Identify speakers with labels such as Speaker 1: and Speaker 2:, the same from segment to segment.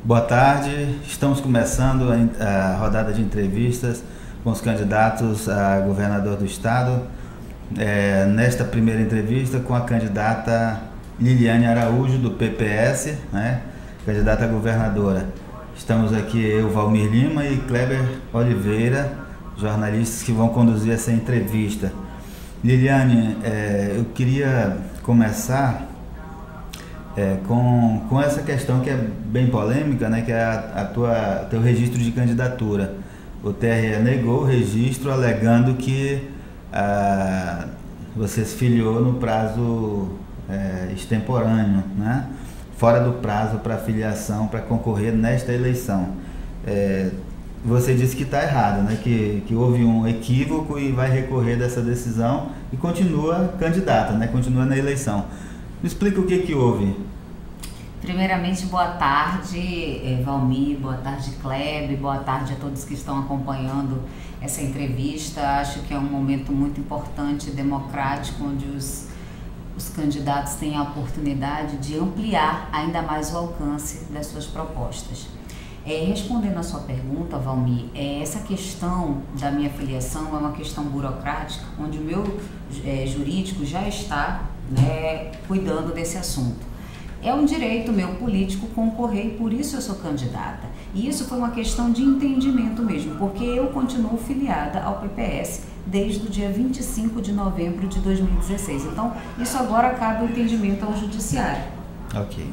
Speaker 1: Boa tarde, estamos começando a rodada de entrevistas com os candidatos a governador do estado. Nesta primeira entrevista com a candidata Liliane Araújo, do PPS, né? Candidata a governadora. Estamos aqui eu, Valmir Lima, e Kleber Oliveira, jornalistas que vão conduzir essa entrevista. Liliane, eu queria começar com essa questão que é bem polêmica, né, que é teu registro de candidatura. O TRE negou o registro, alegando que você se filiou no prazo extemporâneo, né, fora do prazo para filiação, para concorrer nesta eleição. Você disse que está errado, né, que houve um equívoco e vai recorrer dessa decisão e continua candidata, né, continua na eleição. Me explica o que houve.
Speaker 2: Primeiramente, boa tarde, Valmir, boa tarde, Kleber, boa tarde a todos que estão acompanhando essa entrevista. Acho que é um momento muito importante, democrático, onde os candidatos têm a oportunidade de ampliar ainda mais o alcance das suas propostas. Respondendo a sua pergunta, Valmir, essa questão da minha filiação é uma questão burocrática, onde o meu jurídico já está, né, cuidando desse assunto. É um direito meu político concorrer e por isso eu sou candidata. E isso foi uma questão de entendimento mesmo, porque eu continuo filiada ao PPS desde o dia 25 de novembro de 2016. Então, isso agora cabe o entendimento ao judiciário. Ok.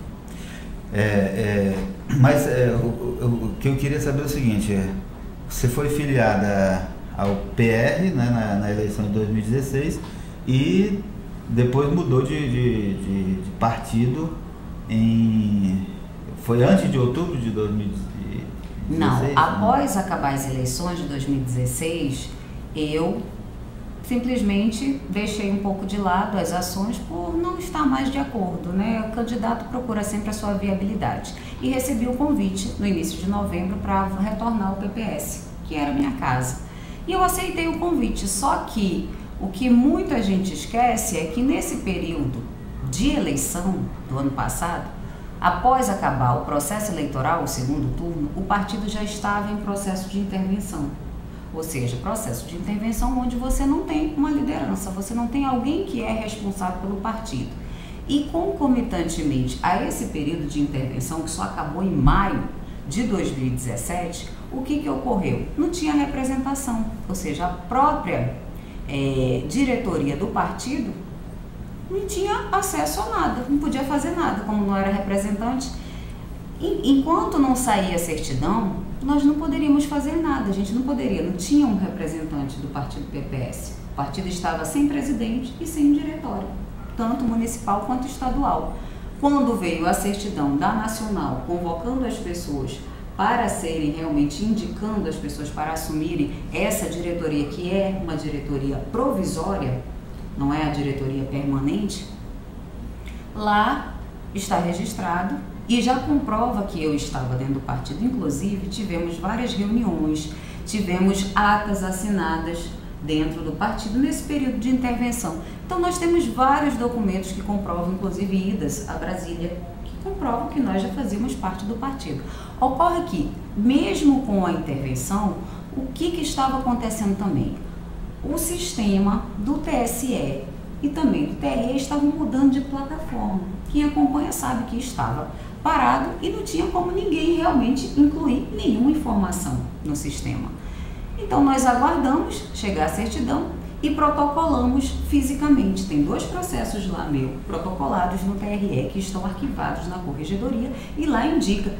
Speaker 1: Mas o que eu queria saber é o seguinte, você foi filiada ao PR, né, na eleição de 2016 e depois mudou de partido foi antes de outubro de 2016?
Speaker 2: Não, após acabar as eleições de 2016, eu simplesmente deixei um pouco de lado as ações por não estar mais de acordo, né? O candidato procura sempre a sua viabilidade. E recebi o convite no início de novembro para retornar ao PPS, que era a minha casa. E eu aceitei o convite, só que o que muita gente esquece é que nesse período de eleição do ano passado, após acabar o processo eleitoral, o segundo turno, o partido já estava em processo de intervenção. Ou seja, processo de intervenção onde você não tem uma liderança, você não tem alguém que é responsável pelo partido. E concomitantemente a esse período de intervenção, que só acabou em maio de 2017, o que ocorreu? Não tinha representação, ou seja, a própria diretoria do partido não tinha acesso a nada, não podia fazer nada, como não era representante. Enquanto não saía a certidão, nós não poderíamos fazer nada, a gente não tinha um representante do partido PPS. O partido estava sem presidente e sem diretório, tanto municipal quanto estadual. Quando veio a certidão da Nacional, convocando as pessoas para serem realmente indicando as pessoas para assumirem essa diretoria, que é uma diretoria provisória, não é a diretoria permanente, lá está registrado e já comprova que eu estava dentro do partido. Inclusive, tivemos várias reuniões, tivemos atas assinadas dentro do partido nesse período de intervenção. Então, nós temos vários documentos que comprovam, inclusive idas a Brasília, que comprovam que nós já fazíamos parte do partido. Ocorre que, mesmo com a intervenção, o que estava acontecendo também? O sistema do TSE e também do TRE estavam mudando de plataforma. Quem acompanha sabe que estava parado e não tinha como ninguém realmente incluir nenhuma informação no sistema. Então nós aguardamos chegar a certidão e protocolamos fisicamente. Tem 2 processos lá protocolados no TRE que estão arquivados na corregedoria e lá indica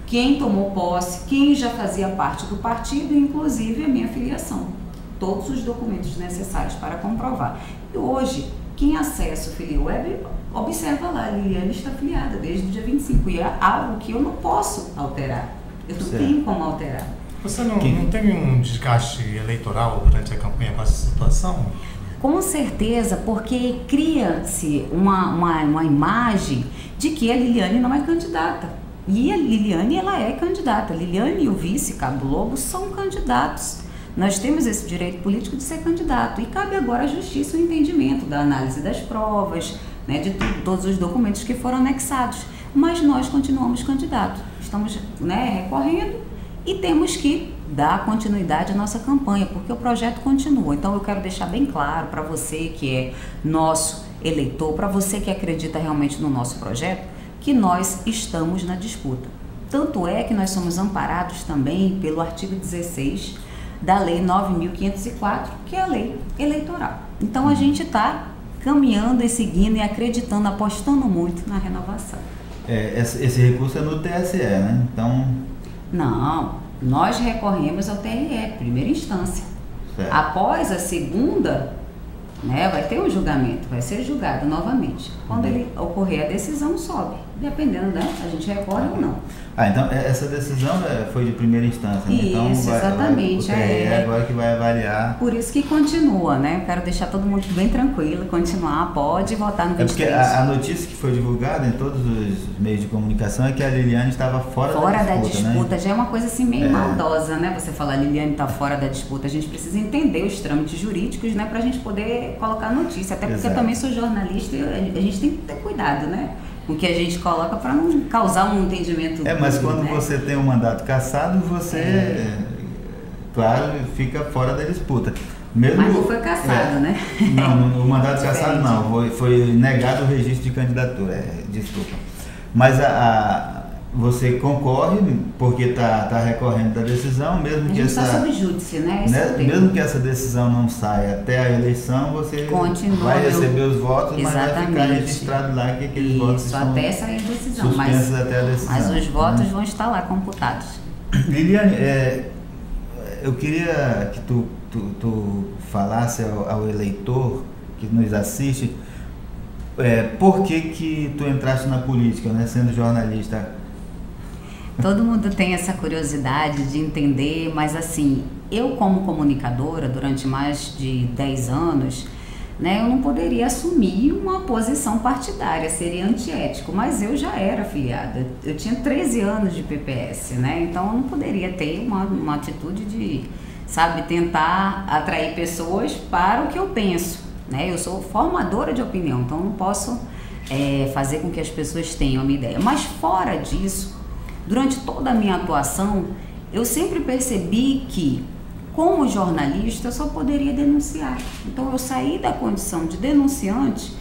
Speaker 2: quem tomou posse, quem já fazia parte do partido, inclusive a minha filiação. Todos os documentos necessários para comprovar. E hoje, quem acessa o FiliWeb, observa lá, a Liliane está filiada desde o dia 25, e é algo que eu não posso alterar. Eu não tenho como alterar.
Speaker 3: Você não teve um desgaste eleitoral durante a campanha com essa situação?
Speaker 2: Com certeza, porque cria-se uma imagem de que a Liliane não é candidata. E a Liliane, ela é candidata. A Liliane e o vice, Cabo Lobo, são candidatos. Nós temos esse direito político de ser candidato e cabe agora à justiça o entendimento da análise das provas, né, de todos os documentos que foram anexados. Mas nós continuamos candidatos. estamos, né, recorrendo e temos que dar continuidade à nossa campanha, porque o projeto continua. Então eu quero deixar bem claro para você que é nosso eleitor, para você que acredita realmente no nosso projeto, que nós estamos na disputa. Tanto é que nós somos amparados também pelo artigo 16 da Lei 9.504, que é a lei eleitoral. Então a gente está caminhando e seguindo e acreditando, apostando muito na renovação.
Speaker 1: Esse recurso é no TSE, né? Então...
Speaker 2: Não, nós recorremos ao TRE, primeira instância.
Speaker 1: Certo.
Speaker 2: Após a segunda, né, vai ter um julgamento, vai ser julgado novamente. Quando ele ocorrer a decisão, sobe. Dependendo, né? A gente recorre ou não.
Speaker 1: Então essa decisão foi de primeira instância, né? Então
Speaker 2: Isso, exatamente.
Speaker 1: O TRE agora que vai avaliar.
Speaker 2: Por isso que continua, né? Eu quero deixar todo mundo bem tranquilo, continuar, pode votar no 23.
Speaker 1: É porque a notícia que foi divulgada em todos os meios de comunicação é que a Liliane estava fora da disputa,
Speaker 2: né? Já é uma coisa assim meio maldosa, né? Você falar, a Liliane está fora da disputa. A gente precisa entender os trâmites jurídicos, né? Para a gente poder colocar a notícia. Até porque eu também sou jornalista e a gente tem que ter cuidado, né? O que a gente coloca para não causar um entendimento.
Speaker 1: Mas quando você tem um mandato cassado, você, claro, fica fora da disputa.
Speaker 2: Mas não foi cassado, né?
Speaker 1: Não, o mandato cassado não, foi negado o registro de candidatura, desculpa. Mas você concorre porque está recorrendo da decisão, mesmo que essa...
Speaker 2: sob júdice, né?
Speaker 1: Mesmo que essa decisão não saia até a eleição, você vai receber os votos, mas vai ficar registrado lá que aqueles votos estão
Speaker 2: até sair a decisão,
Speaker 1: suspensos até a decisão.
Speaker 2: Mas os votos vão estar lá computados.
Speaker 1: Liliane, eu queria que tu falasse ao eleitor que nos assiste por que tu entraste na política, né, sendo jornalista.
Speaker 2: Todo mundo tem essa curiosidade de entender, mas assim, eu como comunicadora durante mais de 10 anos, né, eu não poderia assumir uma posição partidária, seria antiético, mas eu já era afiliada, eu tinha 13 anos de PPS, né, então eu não poderia ter uma atitude de, tentar atrair pessoas para o que eu penso, né, eu sou formadora de opinião, então eu não posso fazer com que as pessoas tenham uma ideia, mas fora disso, durante toda a minha atuação, eu sempre percebi que, como jornalista, eu só poderia denunciar. Então, eu saí da condição de denunciante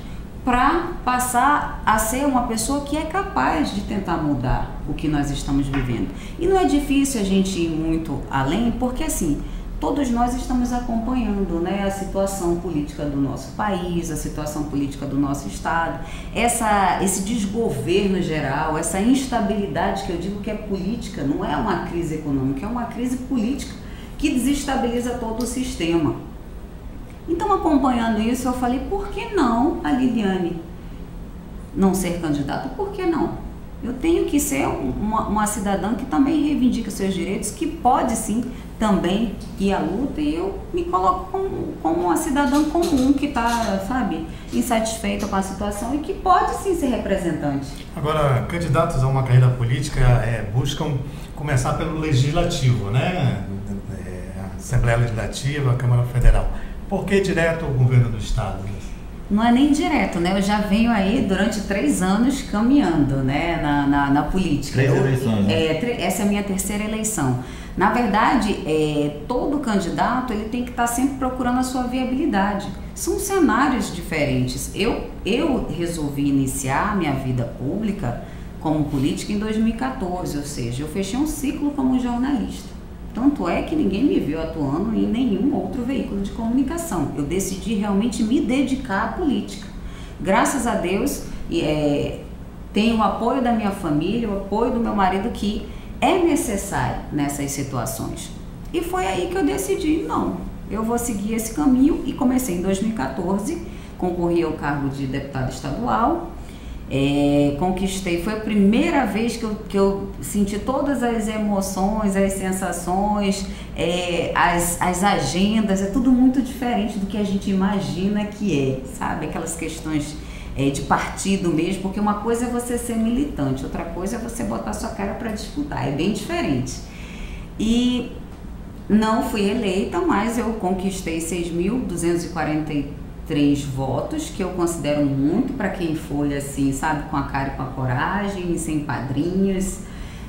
Speaker 2: para passar a ser uma pessoa que é capaz de tentar mudar o que nós estamos vivendo. E não é difícil a gente ir muito além, porque assim, todos nós estamos acompanhando, né, a situação política do nosso país, a situação política do nosso estado, esse desgoverno geral, essa instabilidade que eu digo que é política, não é uma crise econômica, é uma crise política que desestabiliza todo o sistema. Então, acompanhando isso, eu falei, por que não a Liliane não ser candidata? Por que não? Eu tenho que ser uma cidadã que também reivindica seus direitos, que pode sim também ir à luta, e eu me coloco como uma cidadã comum que está, insatisfeita com a situação e que pode sim ser representante.
Speaker 3: Agora, candidatos a uma carreira política buscam começar pelo Legislativo, né? A Assembleia Legislativa, a Câmara Federal. Por que direto ao governo do Estado?
Speaker 2: Não é nem direto, né? Eu já venho aí durante 3 anos caminhando, né, na política.
Speaker 1: 3 eleições, né?
Speaker 2: Essa é a minha terceira eleição. Na verdade, todo candidato ele tem que estar sempre procurando a sua viabilidade. São cenários diferentes. Eu resolvi iniciar minha vida pública como política em 2014, ou seja, eu fechei um ciclo como jornalista. Tanto é que ninguém me viu atuando em nenhum outro veículo de comunicação. Eu decidi realmente me dedicar à política. Graças a Deus, tenho o apoio da minha família, o apoio do meu marido, que é necessário nessas situações. E foi aí que eu decidi, não, eu vou seguir esse caminho, e comecei em 2014, concorri ao cargo de deputada estadual, conquistei, foi a primeira vez que eu senti todas as emoções, as sensações, as agendas, é tudo muito diferente do que a gente imagina que sabe? Aquelas questões de partido mesmo, porque uma coisa é você ser militante, outra coisa é você botar sua cara para disputar, é bem diferente. E não fui eleita, mas eu conquistei 6.243 votos, que eu considero muito para quem foi assim, sabe, com a cara e com a coragem, sem padrinhos,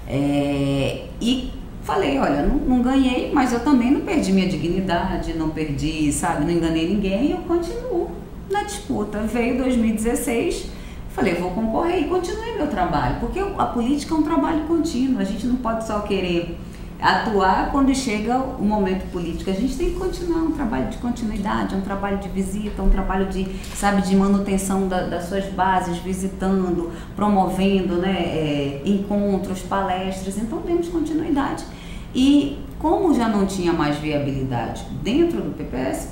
Speaker 2: E falei, olha, não ganhei, mas eu também não perdi minha dignidade, não perdi, sabe, não enganei ninguém, eu continuo na disputa. Veio 2016, falei, vou concorrer e continuei meu trabalho, porque a política é um trabalho contínuo, a gente não pode só querer atuar quando chega o momento político, a gente tem que continuar um trabalho de continuidade, um trabalho de visita, um trabalho de, sabe, de manutenção das suas bases, visitando, promovendo, né, encontros, palestras, então temos continuidade. E como já não tinha mais viabilidade dentro do PPS,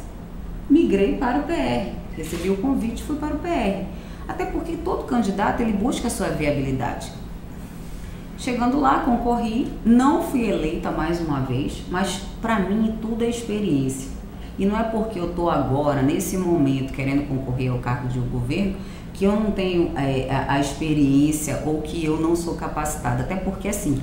Speaker 2: migrei para o PR, recebi o convite e fui para o PR, até porque todo candidato ele busca a sua viabilidade. Chegando lá, concorri, não fui eleita mais uma vez, mas para mim tudo é experiência. E não é porque eu estou agora, nesse momento, querendo concorrer ao cargo de governo, que eu não tenho a experiência ou que eu não sou capacitada. Até porque, assim,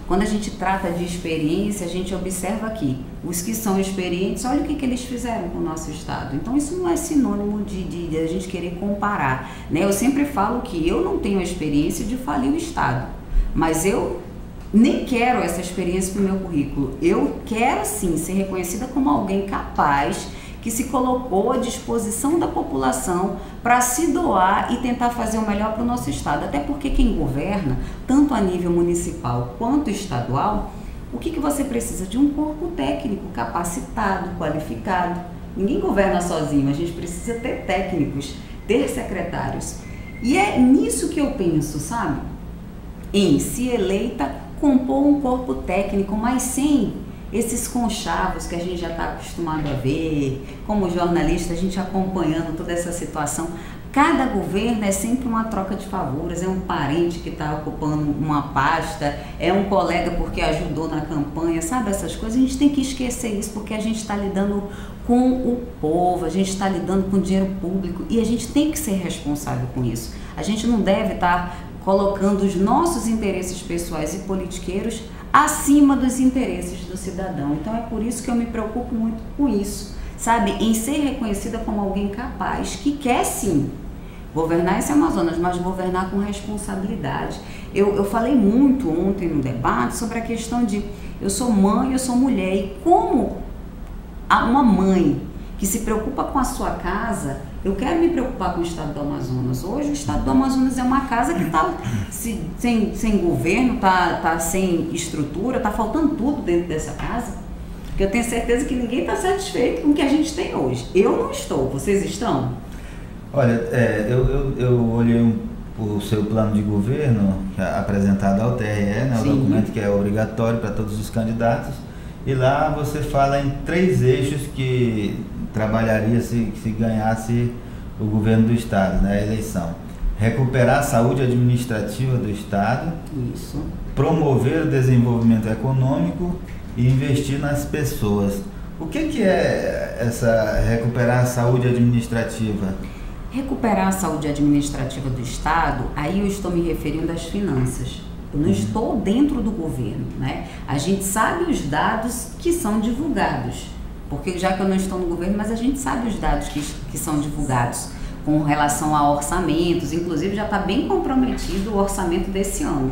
Speaker 2: quando a gente trata de experiência, a gente observa aqui, os que são experientes, olha o que eles fizeram com o nosso estado. Então, isso não é sinônimo de a gente querer comparar, né? Eu sempre falo que eu não tenho a experiência de falir o estado. Mas eu nem quero essa experiência para o meu currículo. Eu quero, sim, ser reconhecida como alguém capaz, que se colocou à disposição da população para se doar e tentar fazer o melhor para o nosso estado. Até porque quem governa, tanto a nível municipal quanto estadual, o que você precisa? De um corpo técnico capacitado, qualificado. Ninguém governa sozinho, a gente precisa ter técnicos, ter secretários. E é nisso que eu penso, sabe? Em, se eleita, compor um corpo técnico, mas sem esses conchavos que a gente já está acostumado a ver, como jornalista, a gente acompanhando toda essa situação. Cada governo é sempre uma troca de favores, é um parente que está ocupando uma pasta, é um colega porque ajudou na campanha, sabe, essas coisas. A gente tem que esquecer isso, porque a gente está lidando com o povo, a gente está lidando com dinheiro público e a gente tem que ser responsável com isso. A gente não deve estar colocando os nossos interesses pessoais e politiqueiros acima dos interesses do cidadão. Então é por isso que eu me preocupo muito com isso, sabe? Em ser reconhecida como alguém capaz, que quer sim governar esse Amazonas, mas governar com responsabilidade. Eu falei muito ontem no debate sobre a questão de eu sou mãe, eu sou mulher, e como uma mãe que se preocupa com a sua casa, eu quero me preocupar com o estado do Amazonas. Hoje o estado do Amazonas é uma casa que está sem governo, está sem estrutura, está faltando tudo dentro dessa casa. Porque eu tenho certeza que ninguém está satisfeito com o que a gente tem hoje. Eu não estou, vocês estão?
Speaker 1: Olha, eu olhei o seu plano de governo apresentado ao TRE, né, o documento que é obrigatório para todos os candidatos, e lá você fala em 3 eixos que trabalharia se ganhasse o governo do estado, né, a eleição. Recuperar a saúde administrativa do estado,
Speaker 2: isso,
Speaker 1: promover o desenvolvimento econômico e investir nas pessoas. O que é essa recuperar a saúde administrativa?
Speaker 2: Recuperar a saúde administrativa do estado, aí eu estou me referindo às finanças. Eu não estou dentro do governo, né? A gente sabe os dados que são divulgados, porque já que eu não estou no governo, mas a gente sabe os dados que são divulgados com relação a orçamentos, inclusive já está bem comprometido o orçamento desse ano,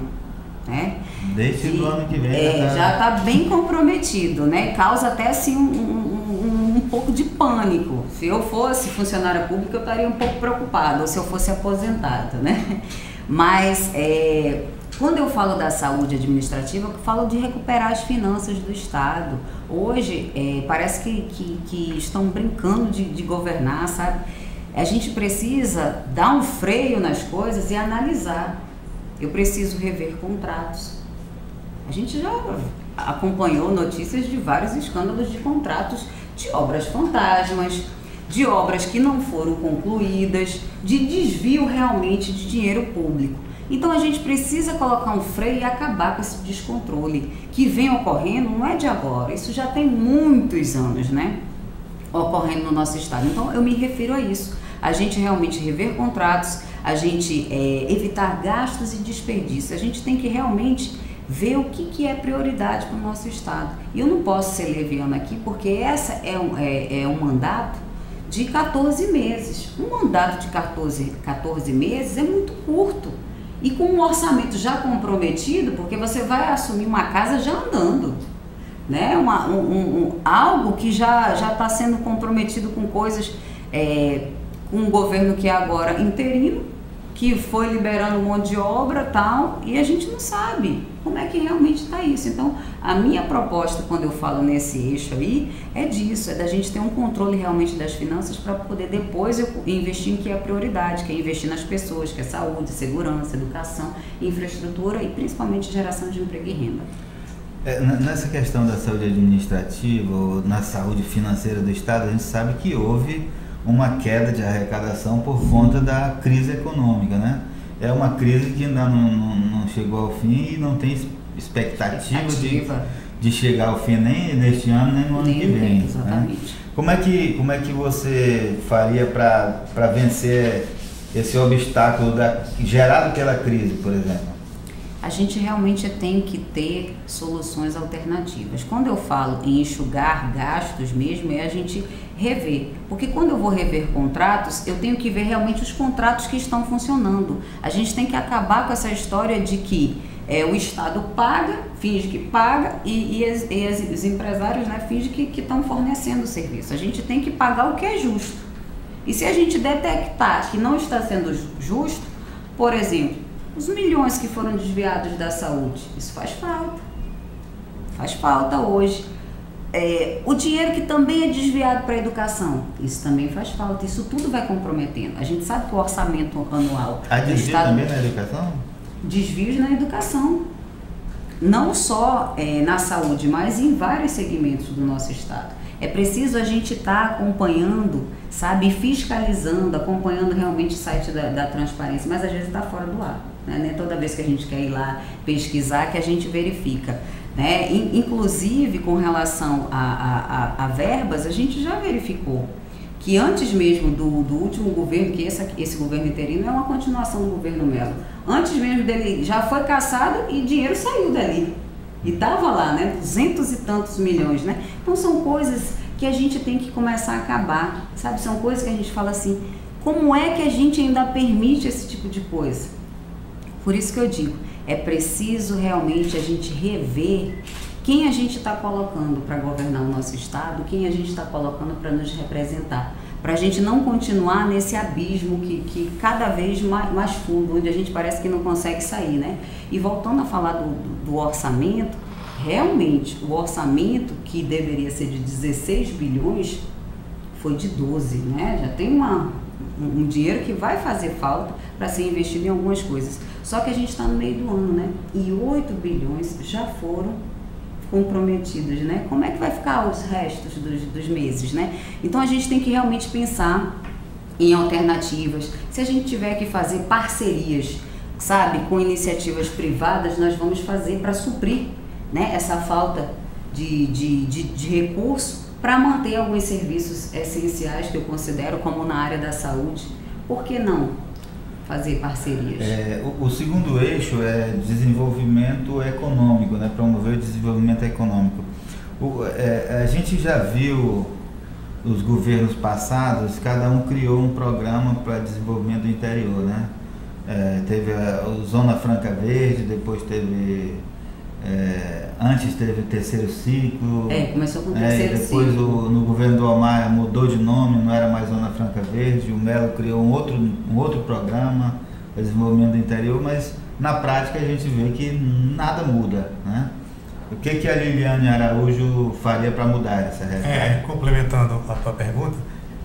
Speaker 2: né?
Speaker 1: Desde o ano que vem.
Speaker 2: Já está bem comprometido, né? Causa até assim um pouco de pânico. Se eu fosse funcionária pública, eu estaria um pouco preocupada, ou se eu fosse aposentada, né? Mas quando eu falo da saúde administrativa, eu falo de recuperar as finanças do estado. Hoje parece que estão brincando de governar, sabe? A gente precisa dar um freio nas coisas e analisar. Eu preciso rever contratos. A gente já acompanhou notícias de vários escândalos de contratos de obras fantasmas, de obras que não foram concluídas, de desvio realmente de dinheiro público. Então a gente precisa colocar um freio e acabar com esse descontrole que vem ocorrendo, não é de agora, isso já tem muitos anos, né, ocorrendo no nosso estado. Então eu me refiro a isso, a gente realmente rever contratos, a gente evitar gastos e desperdício, a gente tem que realmente ver o que é prioridade para o nosso estado. E eu não posso ser leviana aqui, porque essa é um mandato de 14 meses. Um mandato de 14 meses é muito curto. E com um orçamento já comprometido, porque você vai assumir uma casa já andando, né? Algo que já está sendo comprometido com coisas, com um governo que é agora interino, que foi liberando um monte de obra e tal, e a gente não sabe como é que realmente está isso. Então, a minha proposta, quando eu falo nesse eixo aí, é disso, é da gente ter um controle realmente das finanças para poder depois eu investir em que é a prioridade, que é investir nas pessoas, que é saúde, segurança, educação, infraestrutura e principalmente geração de emprego e renda.
Speaker 1: Nessa questão da saúde administrativa ou na saúde financeira do Estado, a gente sabe que houve uma queda de arrecadação por conta da crise econômica, né? É uma crise que ainda não chegou ao fim e não tem expectativa de chegar ao fim nem neste ano, nem no ano que vem.
Speaker 2: Exatamente.
Speaker 1: Né? Como é que você faria para vencer esse obstáculo gerado pela crise, por exemplo?
Speaker 2: A gente realmente tem que ter soluções alternativas. Quando eu falo em enxugar gastos mesmo, é a gente rever. Porque quando eu vou rever contratos, eu tenho que ver realmente os contratos que estão funcionando. A gente tem que acabar com essa história de que o Estado paga, finge que paga, e os empresários, né, fingem que estão fornecendo o serviço. A gente tem que pagar o que é justo. E se a gente detectar que não está sendo justo, por exemplo, os milhões que foram desviados da saúde, isso faz falta. Faz falta hoje. O dinheiro que também é desviado para a educação, isso também faz falta. Isso tudo vai comprometendo. A gente sabe que o orçamento anual...
Speaker 1: Há desvio também na educação?
Speaker 2: Desvios na educação. Não só na saúde, mas em vários segmentos do nosso Estado. É preciso a gente estar acompanhando, sabe, fiscalizando, acompanhando realmente o site da transparência, mas às vezes está fora do ar. Né? Toda vez que a gente quer ir lá pesquisar, que a gente verifica. Né? Inclusive, com relação a verbas, a gente já verificou que antes mesmo do último governo, que esse governo interino é uma continuação do governo Mello, antes mesmo dele já foi cassado e dinheiro saiu dali. E estava lá, né? 200 e tantos milhões, né? Então são coisas que a gente tem que começar a acabar, sabe? São coisas que a gente fala assim, como é que a gente ainda permite esse tipo de coisa? Por isso que eu digo, é preciso realmente a gente rever quem a gente está colocando para governar o nosso Estado, quem a gente está colocando para nos representar, para a gente não continuar nesse abismo que cada vez mais fundo, onde a gente parece que não consegue sair, né? E voltando a falar do orçamento, realmente o orçamento que deveria ser de 16 bilhões foi de 12, né? Já tem um dinheiro que vai fazer falta para ser investido em algumas coisas. Só que a gente está no meio do ano, né? E 8 bilhões já foram comprometidos, né? Como é que vai ficar os restos dos meses, né? Então a gente tem que realmente pensar em alternativas. Se a gente tiver que fazer parcerias, sabe, com iniciativas privadas, nós vamos fazer para suprir, né, essa falta de recurso para manter alguns serviços essenciais que eu considero, como na área da saúde. Por que não fazer parcerias?
Speaker 1: O segundo eixo é desenvolvimento econômico, né? Promover o desenvolvimento econômico. A gente já viu os governos passados, cada um criou um programa para desenvolvimento do interior, né? Teve a Zona Franca Verde, depois teve... antes teve o terceiro ciclo.
Speaker 2: Começou com o terceiro
Speaker 1: depois
Speaker 2: ciclo.
Speaker 1: No governo do Omar mudou de nome, não era mais Zona Franca Verde, o Mello criou um outro programa para desenvolvimento do interior, mas na prática a gente vê que nada muda, né? O que a Liliane Araújo faria para mudar essa realidade?
Speaker 3: Complementando a tua pergunta,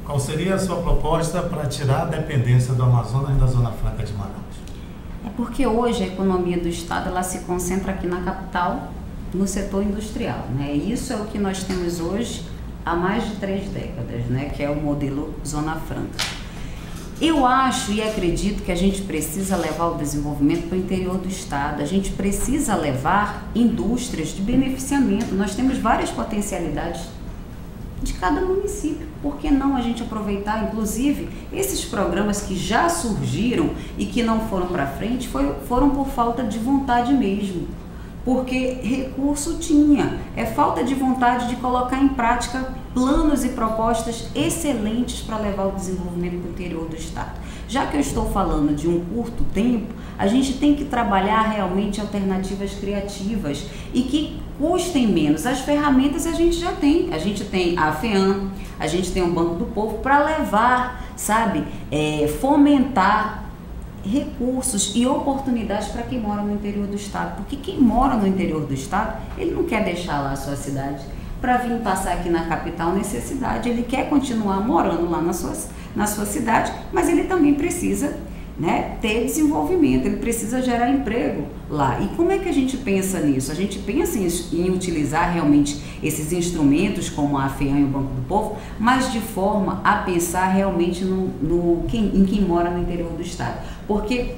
Speaker 3: qual seria a sua proposta para tirar a dependência do Amazonas e da Zona Franca de Manaus?
Speaker 2: É porque hoje a economia do Estado ela se concentra aqui na capital, no setor industrial, né? Isso é o que nós temos hoje há mais de 3 décadas, né? Que é o modelo Zona Franca. Eu acho e acredito que a gente precisa levar o desenvolvimento para o interior do Estado, a gente precisa levar indústrias de beneficiamento, nós temos várias potencialidades de cada município. Por que não a gente aproveitar, inclusive, esses programas que já surgiram e que não foram para frente, foram por falta de vontade mesmo. Porque recurso tinha, é falta de vontade de colocar em prática planos e propostas excelentes para levar o desenvolvimento para o interior do Estado. Já que eu estou falando de um curto tempo, a gente tem que trabalhar realmente alternativas criativas e que custem menos. As ferramentas a gente já tem. A gente tem a FEAM, a gente tem o Banco do Povo para levar, sabe, fomentar recursos e oportunidades para quem mora no interior do estado, porque quem mora no interior do estado, ele não quer deixar lá a sua cidade para vir passar aqui na capital necessidade, ele quer continuar morando lá na sua cidade, mas ele também precisa, né, ter desenvolvimento, ele precisa gerar emprego lá. E como é que a gente pensa nisso? A gente pensa em utilizar realmente esses instrumentos como a FEAM e o Banco do Povo, mas de forma a pensar realmente em quem mora no interior do estado. Porque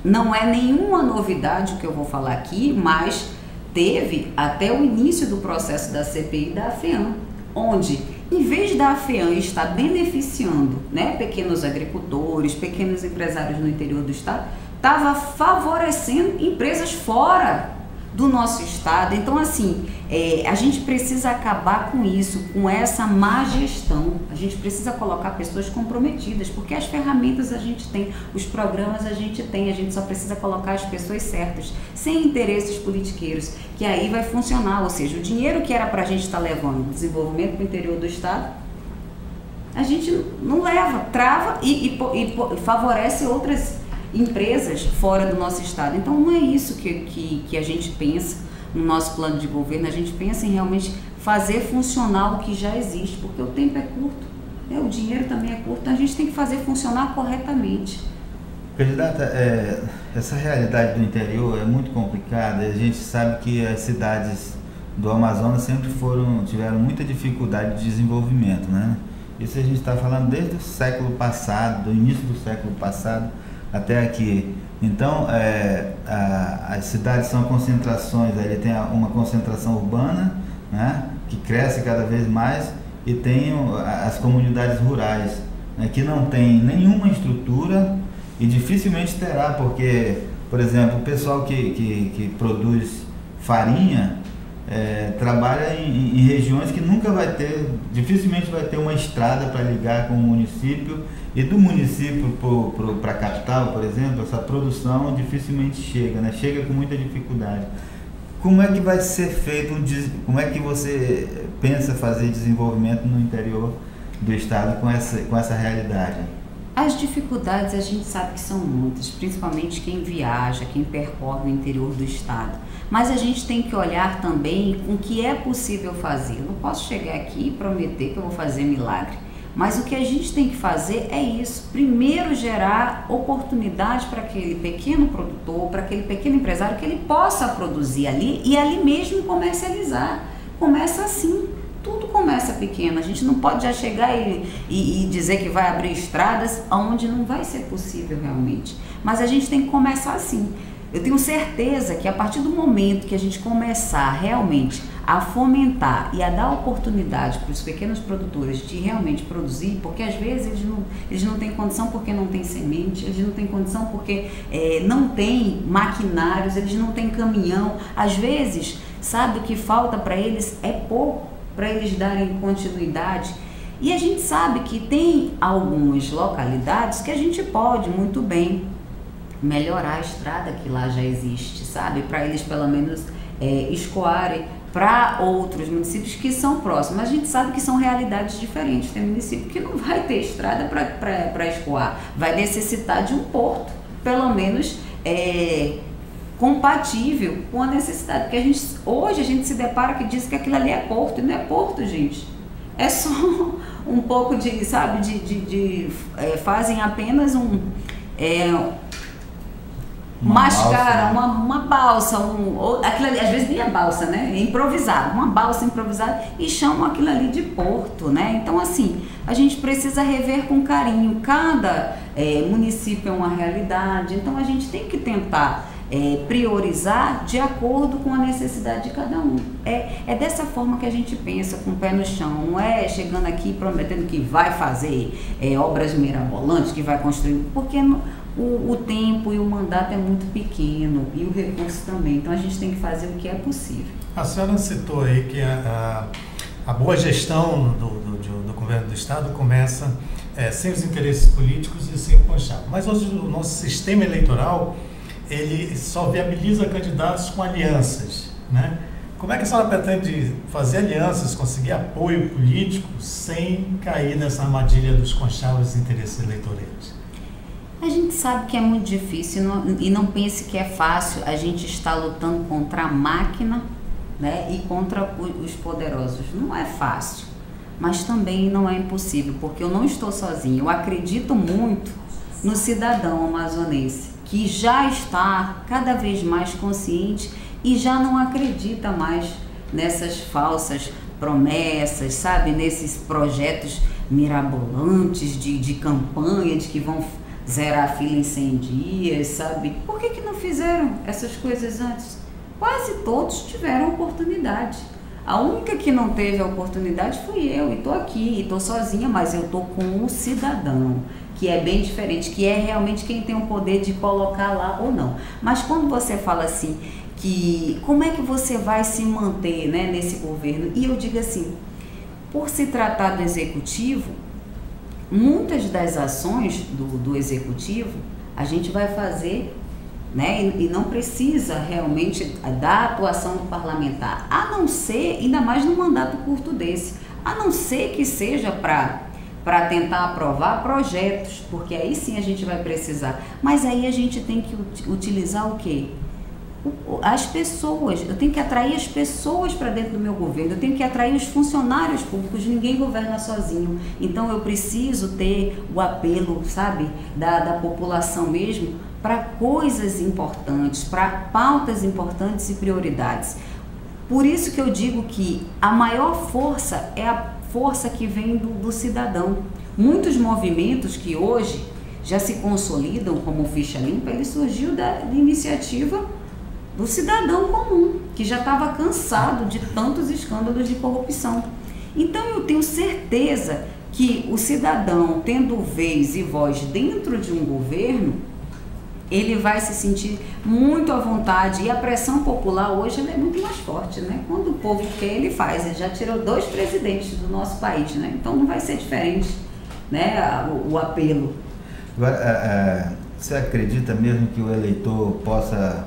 Speaker 2: não é nenhuma novidade o que eu vou falar aqui, mas teve até o início do processo da CPI da FEAM, onde, em vez da FEAM estar beneficiando, né, pequenos agricultores, pequenos empresários no interior do estado, estava favorecendo empresas fora do nosso estado. Então, assim, a gente precisa acabar com isso, com essa má gestão. A gente precisa colocar pessoas comprometidas, porque as ferramentas a gente tem, os programas a gente só precisa colocar as pessoas certas, sem interesses politiqueiros, que aí vai funcionar. Ou seja, o dinheiro que era para a gente estar levando desenvolvimento para o interior do estado, a gente não leva, trava e favorece outras empresas fora do nosso estado. Então não é isso que a gente pensa no nosso plano de governo. A gente pensa em realmente fazer funcionar o que já existe, porque o tempo é curto, né? O dinheiro também é curto, então a gente tem que fazer funcionar corretamente.
Speaker 1: Candidata, essa realidade do interior é muito complicada. A gente sabe que as cidades do Amazonas sempre tiveram muita dificuldade de desenvolvimento, né? Isso a gente está falando desde o século passado, do início do século passado até aqui. Então, as cidades são concentrações, ele tem uma concentração urbana, né, que cresce cada vez mais, e tem as comunidades rurais, né, que não tem nenhuma estrutura e dificilmente terá, porque, por exemplo, o pessoal que produz farinha trabalha em regiões que dificilmente vai ter uma estrada para ligar com o município, e do município para a capital, por exemplo, essa produção dificilmente chega, né? Chega com muita dificuldade. Como é que vai ser feito, como é que você pensa fazer desenvolvimento no interior do estado com essa realidade?
Speaker 2: As dificuldades a gente sabe que são muitas, principalmente quem viaja, quem percorre o interior do estado. Mas a gente tem que olhar também com o que é possível fazer. Eu não posso chegar aqui e prometer que eu vou fazer milagre. Mas o que a gente tem que fazer é isso. Primeiro, gerar oportunidade para aquele pequeno produtor, para aquele pequeno empresário, que ele possa produzir ali e ali mesmo comercializar. Começa assim. Tudo começa pequeno. A gente não pode já chegar e dizer que vai abrir estradas onde não vai ser possível realmente. Mas a gente tem que começar assim. Eu tenho certeza que a partir do momento que a gente começar realmente a fomentar e a dar oportunidade para os pequenos produtores de realmente produzir, porque às vezes eles não têm condição porque não tem semente, eles não têm condição porque não tem maquinários, eles não têm caminhão. Às vezes, sabe, o que falta para eles é pouco, para eles darem continuidade. E a gente sabe que tem algumas localidades que a gente pode muito bem melhorar a estrada que lá já existe, sabe? Para eles pelo menos escoarem para outros municípios que são próximos. Mas a gente sabe que são realidades diferentes. Tem município que não vai ter estrada para escoar, vai necessitar de um porto, pelo menos compatível com a necessidade. Porque hoje a gente se depara que diz que aquilo ali é porto, e não é porto, gente. É só um pouco de, sabe, fazem apenas mascara, uma balsa, aquilo ali, às vezes nem é balsa, né? É improvisado, uma balsa improvisada, e chamam aquilo ali de porto, né? Então, assim, a gente precisa rever com carinho. Cada município é uma realidade, então a gente tem que tentar priorizar de acordo com a necessidade de cada um. É dessa forma que a gente pensa, com o pé no chão. Não é chegando aqui prometendo que vai fazer obras mirabolantes, que vai construir, porque o tempo e o mandato é muito pequeno, e o recurso também. Então a gente tem que fazer o que é possível.
Speaker 3: A senhora citou aí que a boa gestão do governo do Estado começa sem os interesses políticos e sem o conchavo. Mas hoje o nosso sistema eleitoral, ele só viabiliza candidatos com alianças, né? Como é que a senhora pretende fazer alianças, conseguir apoio político sem cair nessa armadilha dos conchavos e interesses eleitoreiros?
Speaker 2: A gente sabe que é muito difícil e não pense que é fácil. A gente está lutando contra a máquina, né, e contra os poderosos. Não é fácil, mas também não é impossível, porque eu não estou sozinha. Eu acredito muito no cidadão amazonense, que já está cada vez mais consciente e já não acredita mais nessas falsas promessas, sabe? Nesses projetos mirabolantes de campanha, de que vão zerar a fila em 100 dias, sabe? Por que não fizeram essas coisas antes? Quase todos tiveram oportunidade. A única que não teve a oportunidade fui eu, e estou aqui, e estou sozinha, mas eu estou com o cidadão, que é bem diferente, que é realmente quem tem o poder de colocar lá ou não. Mas quando você fala assim, que como é que você vai se manter, né, nesse governo? E eu digo assim, por se tratar do executivo, muitas das ações do executivo a gente vai fazer, né, e não precisa realmente da atuação do parlamentar, a não ser, ainda mais num mandato curto desse, a não ser que seja para tentar aprovar projetos, porque aí sim a gente vai precisar. Mas aí a gente tem que utilizar o quê? As pessoas. Eu tenho que atrair as pessoas para dentro do meu governo, eu tenho que atrair os funcionários públicos. Ninguém governa sozinho, então eu preciso ter o apelo, sabe, da população mesmo, para coisas importantes, para pautas importantes e prioridades. Por isso que eu digo que a maior força é a força que vem do cidadão. Muitos movimentos que hoje já se consolidam como ficha limpa, ele surgiu da iniciativa do cidadão comum, que já estava cansado de tantos escândalos de corrupção. Então eu tenho certeza que o cidadão, tendo vez e voz dentro de um governo, ele vai se sentir muito à vontade, e a pressão popular hoje ela é muito mais forte, né? Quando o povo quer, ele faz. Ele já tirou 2 presidentes do nosso país, né? Então não vai ser diferente, né, o apelo.
Speaker 1: Agora, você acredita mesmo que o eleitor possa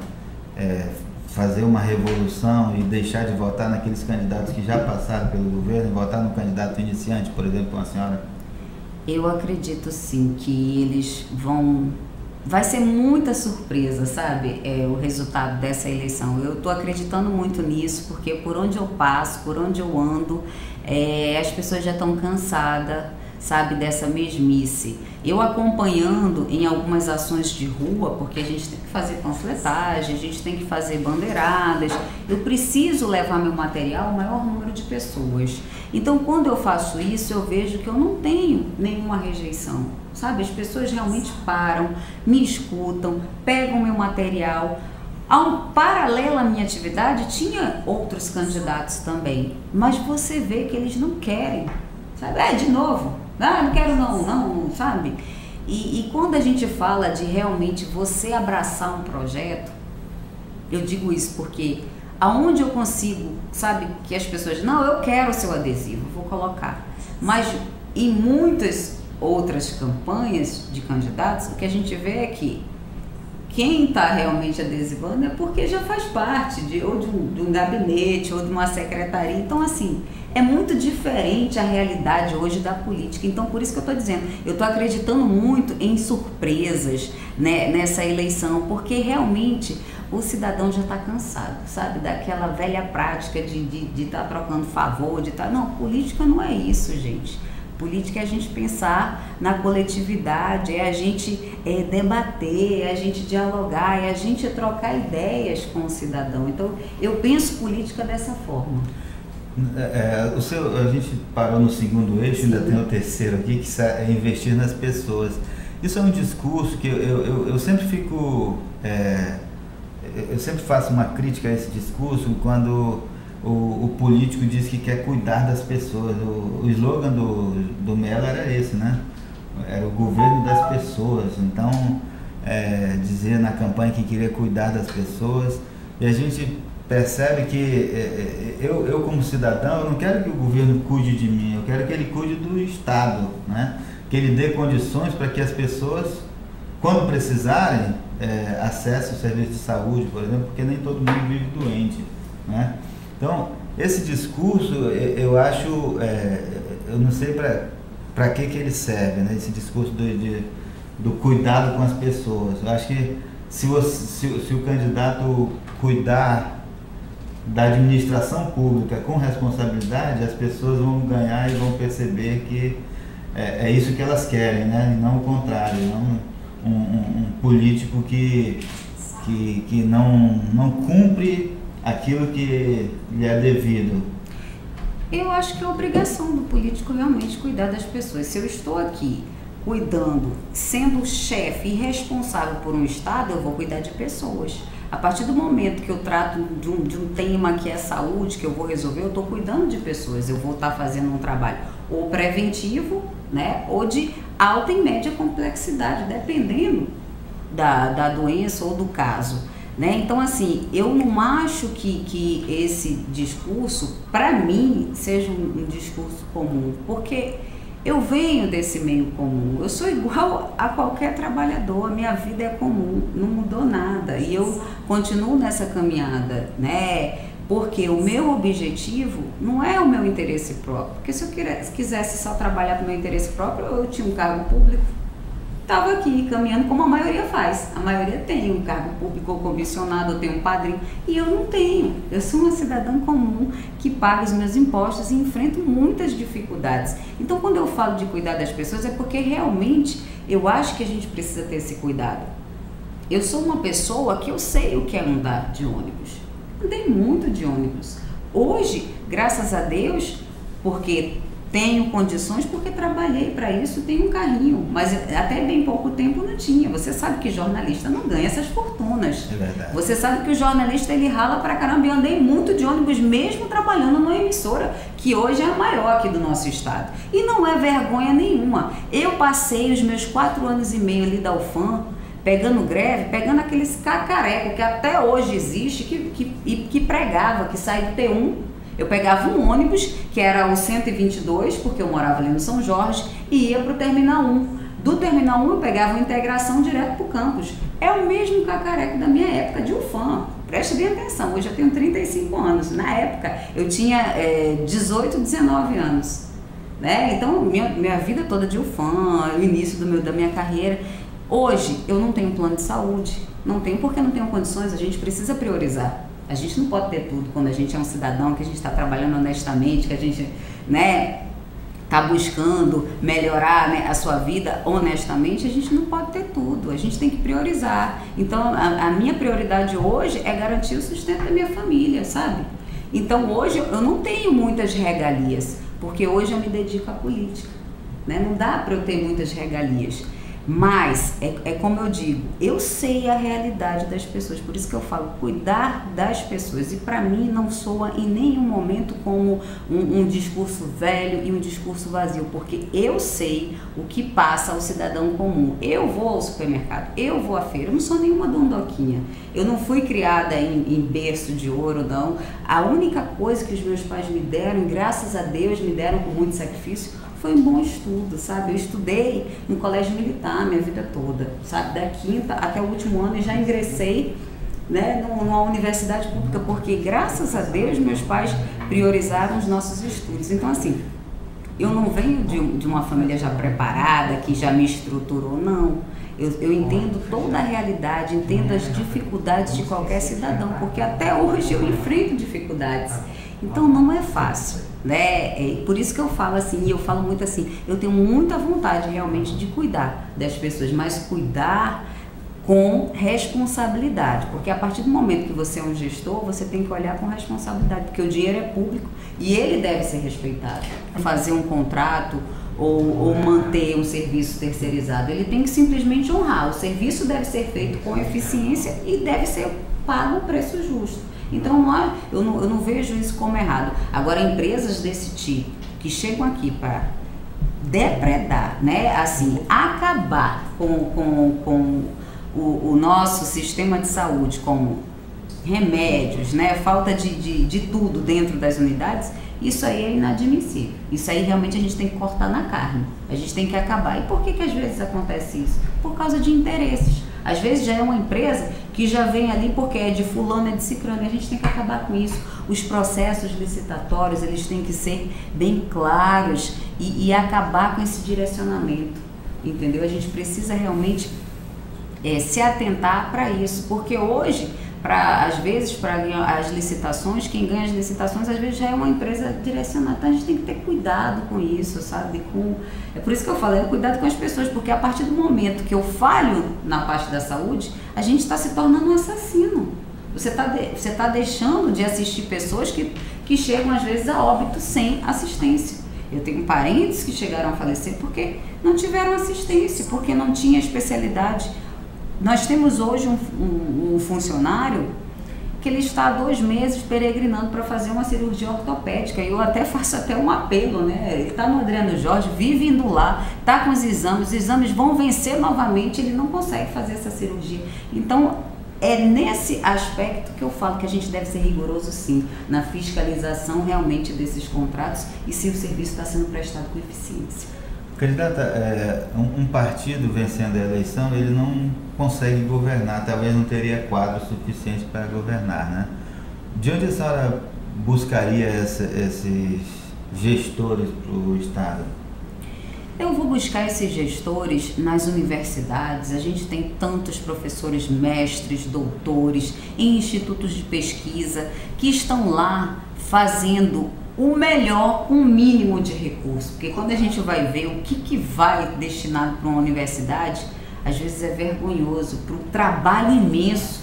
Speaker 1: fazer uma revolução e deixar de votar naqueles candidatos que já passaram pelo governo e votar no candidato iniciante, por exemplo, com a senhora?
Speaker 2: Eu acredito sim que eles vão... Vai ser muita surpresa, sabe, o resultado dessa eleição. Eu estou acreditando muito nisso, porque por onde eu passo, por onde eu ando, as pessoas já estão cansadas, sabe, dessa mesmice. Eu acompanhando em algumas ações de rua, porque a gente tem que fazer panfletagem, a gente tem que fazer bandeiradas, eu preciso levar meu material ao maior número de pessoas. Então, quando eu faço isso, eu vejo que eu não tenho nenhuma rejeição, sabe? As pessoas realmente param, me escutam, pegam meu material. Paralelo à minha atividade, tinha outros candidatos também, mas você vê que eles não querem, sabe? De novo, não quero não, sabe? E quando a gente fala de realmente você abraçar um projeto, eu digo isso porque aonde eu consigo, sabe, que as pessoas, não, eu quero o seu adesivo, vou colocar. Mas em muitas outras campanhas de candidatos, o que a gente vê é que quem está realmente adesivando é porque já faz parte de um gabinete ou de uma secretaria. Então, assim, é muito diferente a realidade hoje da política. Então, por isso que eu estou dizendo, eu estou acreditando muito em surpresas, né, nessa eleição, porque realmente o cidadão já está cansado, sabe, daquela velha prática de estar trocando favor, de estar... Não, política não é isso, gente. Política é a gente pensar na coletividade, é a gente debater, é a gente dialogar, é a gente trocar ideias com o cidadão. Então, eu penso política dessa forma.
Speaker 1: A gente parou no segundo eixo, ainda tem o terceiro aqui, que é investir nas pessoas. Isso é um discurso que eu sempre fico... eu sempre faço uma crítica a esse discurso quando o político diz que quer cuidar das pessoas. O slogan do Mello era esse, né? Era o governo das pessoas. Então, dizia na campanha que queria cuidar das pessoas. E a gente percebe que eu como cidadão, eu não quero que o governo cuide de mim, eu quero que ele cuide do Estado, né? Que ele dê condições para que as pessoas, quando precisarem, acessem o serviço de saúde, por exemplo, porque nem todo mundo vive doente, né? Então, esse discurso, eu acho, eu não sei para que ele serve, né? Esse discurso do cuidado com as pessoas. Eu acho que se o candidato cuidar da administração pública com responsabilidade, as pessoas vão ganhar e vão perceber que é isso que elas querem, né? E não o contrário, não um político que não cumpre aquilo que lhe é devido.
Speaker 2: Eu acho que é obrigação do político realmente cuidar das pessoas. Se eu estou aqui cuidando, sendo chefe e responsável por um estado, eu vou cuidar de pessoas. A partir do momento que eu trato de um tema que é saúde, que eu vou resolver, eu estou cuidando de pessoas. Eu vou estar fazendo um trabalho ou preventivo, né, ou de alta e média complexidade, dependendo da doença ou do caso, né? Então, assim, eu não acho que esse discurso, para mim, seja um discurso comum, porque eu venho desse meio comum, eu sou igual a qualquer trabalhador, a minha vida é comum, não mudou nada e eu continuo nessa caminhada, né? Porque o meu objetivo não é o meu interesse próprio, porque se eu quisesse só trabalhar para o meu interesse próprio, eu tinha um cargo público, estava aqui caminhando como a maioria faz. A maioria tem um cargo público ou comissionado, ou tem um padrinho, e eu não tenho. Eu sou uma cidadã comum que paga os meus impostos e enfrento muitas dificuldades. Então, quando eu falo de cuidar das pessoas, é porque realmente eu acho que a gente precisa ter esse cuidado. Eu sou uma pessoa que eu sei o que é andar de ônibus. Andei muito de ônibus. Hoje, graças a Deus, porque tenho condições, porque trabalhei para isso, tenho um carrinho, mas até bem pouco tempo não tinha. Você sabe que jornalista não ganha essas fortunas.
Speaker 1: É verdade.
Speaker 2: Você sabe que o jornalista ele rala pra caramba. Eu andei muito de ônibus mesmo trabalhando numa emissora que hoje é a maior aqui do nosso estado. E não é vergonha nenhuma. Eu passei os meus 4 anos e meio ali da UFAM, pegando greve, pegando aqueles cacareco que até hoje existe, que pregava, que sai do T1. Eu pegava um ônibus, que era o 122, porque eu morava ali no São Jorge, e ia para o Terminal 1. Do Terminal 1 eu pegava uma integração direto para o campus. É o mesmo cacareco da minha época de UFAM. Preste bem atenção, hoje eu tenho 35 anos. Na época eu tinha 18, 19 anos. Né? Então, minha vida toda de UFAM, o início da minha carreira. Hoje eu não tenho plano de saúde, não tenho porque não tenho condições, a gente precisa priorizar. A gente não pode ter tudo quando a gente é um cidadão, que a gente está trabalhando honestamente, que a gente, né, está buscando melhorar, né, a sua vida honestamente, a gente não pode ter tudo, a gente tem que priorizar. Então, a minha prioridade hoje é garantir o sustento da minha família, sabe? Então, hoje eu não tenho muitas regalias, porque hoje eu me dedico à política, né? Não dá para eu ter muitas regalias. Mas, é como eu digo, eu sei a realidade das pessoas, por isso que eu falo, cuidar das pessoas. E para mim não soa em nenhum momento como um discurso velho e um discurso vazio, porque eu sei o que passa ao cidadão comum. Eu vou ao supermercado, eu vou à feira, eu não sou nenhuma dondoquinha. Eu não fui criada em berço de ouro, não. A única coisa que os meus pais me deram, graças a Deus, me deram com muito sacrifício, foi um bom estudo, sabe? Eu estudei no colégio militar a minha vida toda, sabe? Da 5ª até o último ano e já ingressei, né, numa universidade pública, porque graças a Deus meus pais priorizaram os nossos estudos. Então, assim, eu não venho de uma família já preparada, que já me estruturou, não. Eu entendo toda a realidade, entendo as dificuldades de qualquer cidadão, porque até hoje eu enfrento dificuldades. Então não é fácil, né? Por isso que eu falo assim, e eu falo muito assim, eu tenho muita vontade realmente de cuidar das pessoas, mas cuidar com responsabilidade, porque a partir do momento que você é um gestor, você tem que olhar com responsabilidade, porque o dinheiro é público e ele deve ser respeitado. Fazer um contrato ou manter um serviço terceirizado, ele tem que simplesmente honrar. O serviço deve ser feito com eficiência e deve ser pago o preço justo. Então, eu não vejo isso como errado. Agora, empresas desse tipo, que chegam aqui para depredar, né, assim, acabar com o nosso sistema de saúde, como remédios, né, falta de tudo dentro das unidades, isso aí é inadmissível. Isso aí realmente a gente tem que cortar na carne, a gente tem que acabar. E por que às vezes acontece isso? Por causa de interesses. Às vezes já é uma empresa que já vem ali porque é de fulano, é de ciclano, e a gente tem que acabar com isso. Os processos licitatórios, eles têm que ser bem claros e acabar com esse direcionamento, entendeu? A gente precisa realmente se atentar para isso, porque hoje, às vezes, para as licitações, quem ganha as licitações, às vezes já é uma empresa direcionada. Então, a gente tem que ter cuidado com isso, sabe? É por isso que eu falo, cuidado com as pessoas, porque a partir do momento que eu falho na parte da saúde, a gente está se tornando um assassino. Você tá deixando de assistir pessoas que chegam, às vezes, a óbito sem assistência. Eu tenho parentes que chegaram a falecer porque não tiveram assistência, porque não tinha especialidade. Nós temos hoje um funcionário que ele está há 2 meses peregrinando para fazer uma cirurgia ortopédica, e eu até faço um apelo, né? Ele está no Adriano Jorge, vive indo lá, está com os exames vão vencer novamente, ele não consegue fazer essa cirurgia. Então, é nesse aspecto que eu falo que a gente deve ser rigoroso, sim, na fiscalização realmente desses contratos e se o serviço está sendo prestado com eficiência.
Speaker 1: Candidata, um partido vencendo a eleição, ele não consegue governar, talvez não teria quadro suficiente para governar, né? De onde a senhora buscaria esses gestores para o Estado?
Speaker 2: Eu vou buscar esses gestores nas universidades. A gente tem tantos professores, mestres, doutores, em institutos de pesquisa que estão lá fazendo o melhor com o mínimo de recurso, porque quando a gente vai ver o que vai destinado para uma universidade, às vezes é vergonhoso para o trabalho imenso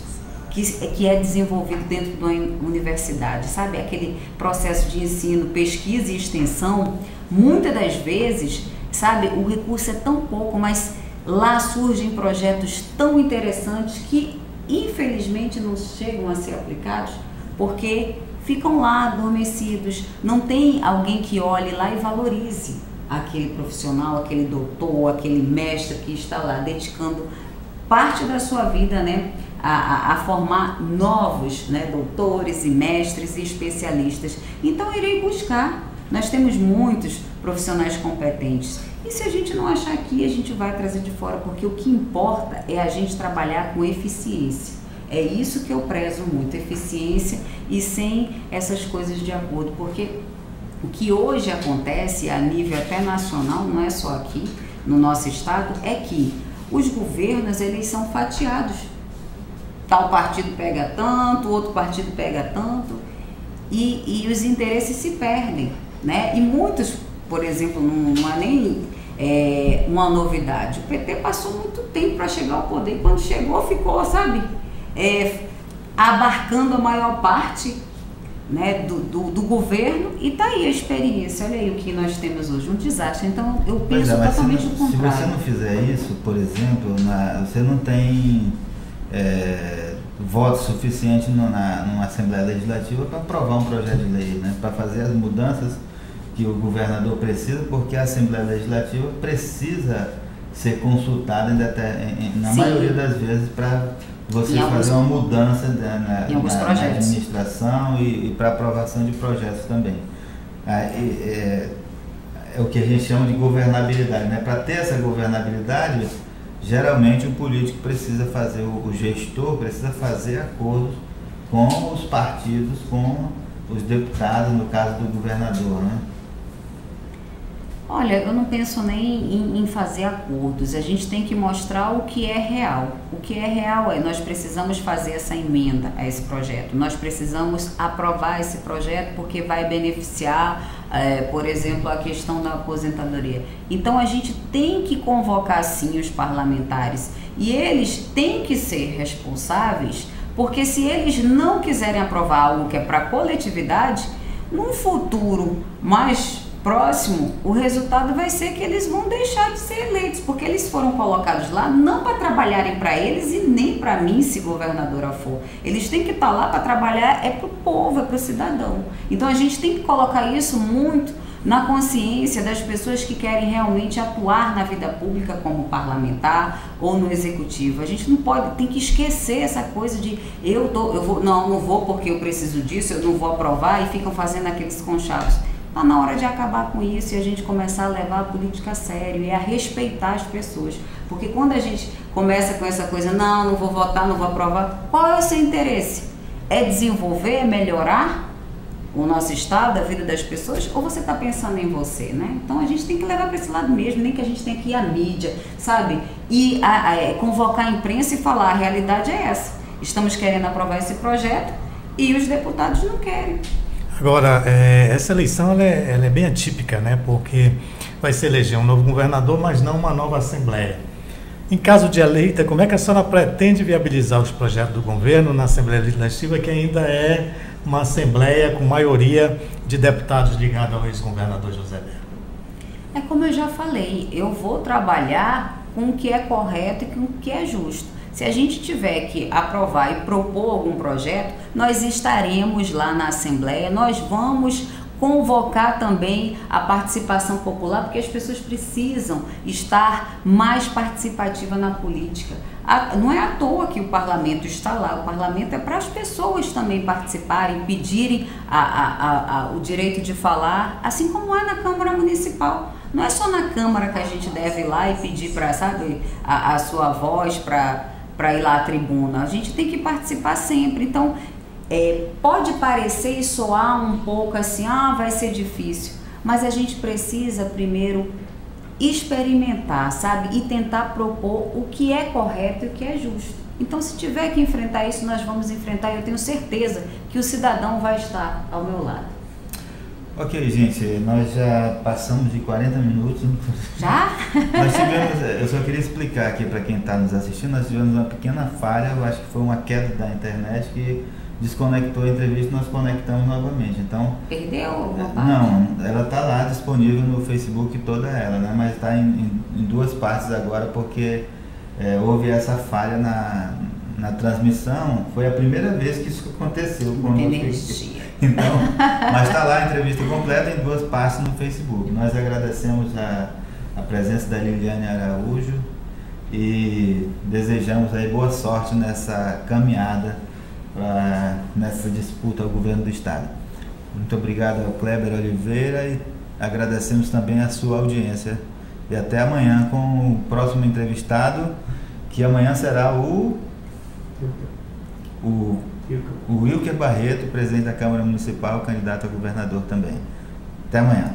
Speaker 2: que é desenvolvido dentro de uma universidade, sabe? Aquele processo de ensino, pesquisa e extensão, muitas das vezes, sabe, o recurso é tão pouco, mas lá surgem projetos tão interessantes que infelizmente não chegam a ser aplicados, porque ficam lá adormecidos, não tem alguém que olhe lá e valorize aquele profissional, aquele doutor, aquele mestre que está lá dedicando parte da sua vida, né, a formar novos, né, doutores e mestres e especialistas. Então eu irei buscar, nós temos muitos profissionais competentes, e se a gente não achar aqui, a gente vai trazer de fora, porque o que importa é a gente trabalhar com eficiência. É isso que eu prezo muito, eficiência, e sem essas coisas de acordo, porque o que hoje acontece a nível até nacional, não é só aqui no nosso estado, é que os governos, eles são fatiados. Tal partido pega tanto, outro partido pega tanto, e os interesses se perdem, né? E muitos, por exemplo, não é nem uma novidade, o PT passou muito tempo para chegar ao poder, e quando chegou ficou, sabe, abarcando a maior parte, né, do governo, e tá aí a experiência. Olha aí o que nós temos hoje, um desastre. Então eu penso totalmente o contrário.
Speaker 1: Se você não fizer isso, por exemplo, você não tem voto suficiente numa Assembleia Legislativa para aprovar um projeto de lei, né, para fazer as mudanças que o governador precisa, porque a Assembleia Legislativa precisa ser consultada na maioria das vezes para você fazer uma mudança na administração e para aprovação de projetos também. É o que a gente chama de governabilidade, né? Para ter essa governabilidade, geralmente o político precisa fazer, o gestor precisa fazer acordos com os partidos, com os deputados, no caso do governador, né?
Speaker 2: Olha, eu não penso nem em fazer acordos, a gente tem que mostrar o que é real. O que é real nós precisamos fazer essa emenda a esse projeto, nós precisamos aprovar esse projeto porque vai beneficiar, por exemplo, a questão da aposentadoria. Então a gente tem que convocar sim os parlamentares, e eles têm que ser responsáveis, porque se eles não quiserem aprovar algo que é para a coletividade, num futuro mais próximo, o resultado vai ser que eles vão deixar de ser eleitos, porque eles foram colocados lá não para trabalharem para eles e nem para mim, se governadora for. Eles têm que estar lá para trabalhar para o povo, para o cidadão. Então a gente tem que colocar isso muito na consciência das pessoas que querem realmente atuar na vida pública como parlamentar ou no executivo. A gente não pode, tem que esquecer essa coisa de não vou porque eu preciso disso, eu não vou aprovar, e ficam fazendo aqueles conchados. Está na hora de acabar com isso e a gente começar a levar a política a sério e a respeitar as pessoas. Porque quando a gente começa com essa coisa, não vou votar, não vou aprovar, qual é o seu interesse? É desenvolver, é melhorar o nosso estado, a vida das pessoas, ou você está pensando em você, né? Então a gente tem que levar para esse lado mesmo, nem que a gente tenha que ir à mídia, sabe? E convocar a imprensa e falar, a realidade é essa. Estamos querendo aprovar esse projeto e os deputados não querem.
Speaker 3: Agora, essa eleição ela é bem atípica, né? Porque vai se eleger um novo governador, mas não uma nova Assembleia. Em caso de eleita, como é que a senhora pretende viabilizar os projetos do governo na Assembleia Legislativa, que ainda é uma Assembleia com maioria de deputados ligados ao ex-governador José Berta?
Speaker 2: É como eu já falei, eu vou trabalhar com o que é correto e com o que é justo. Se a gente tiver que aprovar e propor algum projeto, nós estaremos lá na Assembleia, nós vamos convocar também a participação popular, porque as pessoas precisam estar mais participativas na política. Não é à toa que o parlamento está lá, o parlamento é para as pessoas também participarem, pedirem o direito de falar, assim como é na Câmara Municipal. Não é só na Câmara que a gente deve ir lá e pedir para, sabe, a sua voz para ir lá à tribuna. A gente tem que participar sempre. Então, pode parecer e soar um pouco assim, vai ser difícil, mas a gente precisa primeiro experimentar, sabe, e tentar propor o que é correto e o que é justo. Então, se tiver que enfrentar isso, nós vamos enfrentar, e eu tenho certeza que o cidadão vai estar ao meu lado.
Speaker 1: Ok, gente, nós já passamos de 40 minutos.
Speaker 2: Já?
Speaker 1: Nós tivemos, eu só queria explicar aqui para quem está nos assistindo, nós tivemos uma pequena falha, eu acho que foi uma queda da internet que desconectou a entrevista e nós conectamos novamente. Então,
Speaker 2: perdeu alguma parte?
Speaker 1: Não, ela está lá disponível no Facebook toda ela, né? Mas está em duas partes agora porque houve essa falha na transmissão. Foi a primeira vez que isso aconteceu conosco. Então, mas está lá a entrevista completa em duas partes no Facebook. Nós agradecemos a presença da Liliane Araújo e desejamos aí boa sorte nessa caminhada nessa disputa ao governo do estado. Muito obrigado ao Kleber Oliveira e agradecemos também a sua audiência. E até amanhã com o próximo entrevistado, que amanhã será o Wilker Barreto, presidente da Câmara Municipal, candidato a governador também. Até amanhã.